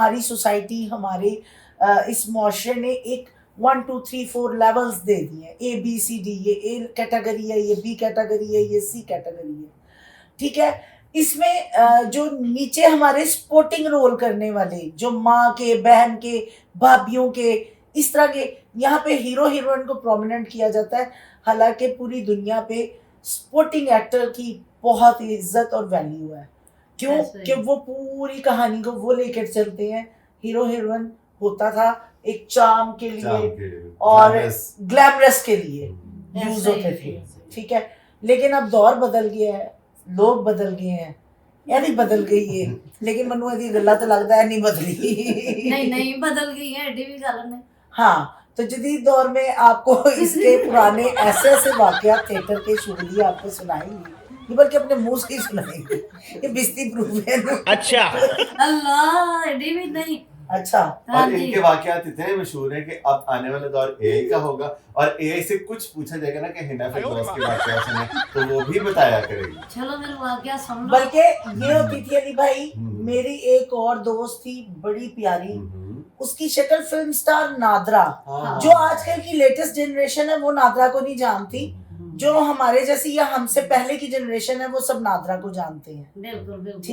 ہماری سوسائٹی ہمارے اس معاشرے نے ایک 1 2 3 4 لیولز دے دی ہیں, اے بی سی ڈی, یہ اے کیٹیگری ہے, یہ بی کیٹیگری ہے, یہ سی کیٹیگری ہے, ٹھیک ہے. اس میں جو نیچے ہمارے سپورٹنگ رول کرنے والے, جو ماں کے, بہن کے, بھابھیوں کے, اس طرح کے, یہاں پہ ہیرو ہیروئن کو پرومیننٹ کیا جاتا ہے, حالانکہ پوری دنیا پہ سپورٹنگ ایکٹر کی بہت ہی عزت اور ویلیو ہے. کیوں کہ وہ پوری کہانی کو وہ لے کر چلتے ہیں. ہیرو ہیروئن ہوتا تھا ایک چارم کے لیے اور گلیمرس کے لیے یوز ہوتے تھے, ٹھیک ہے. لیکن اب دور بدل گیا ہے, لوگ بدل گئے ہیں, یعنی بدل گئی ہے, لیکن منو دی گلا تو لگتا ہے نہیں بدلی, نہیں بدل گئی ہے, ایڈی بھی گل نہیں. ہاں, تو جدید دور میں آپ کو اس کے پرانے ایسے ایسے واقعات تھیٹر کے شغلی آپ کو سنائیں گی, بلکہ اپنے منہ سے ہی سنائیں گے, یہ بستی پروف ہے. اچھا اللہ, ایڈی بھی نہیں. اچھا, اور ان کے واقعات اتنے مشہور ہیں کہ اب آنے والا دور اے آئی کا ہوگا, اور اے آئی سے کچھ پوچھا جائے گا نا کہ ہنا فردوس کے واقعات سنیں تو وہ بھی بتایا کرے گی. چلو میرے واقعہ سن لو. بلکہ یہ ہوتی تھی علی بھائی, میری ایک اور دوست تھی بڑی پیاری, اس کی شکل فلم سٹار نادرا, جو آج کل کی لیٹسٹ جنریشن ہے وہ نادرا کو نہیں جانتی, جو ہمارے جیسی یا ہم سے پہلے کی جنریشن ہے وہ سب نادرا کو جانتے ہیں. بالکل بالکل.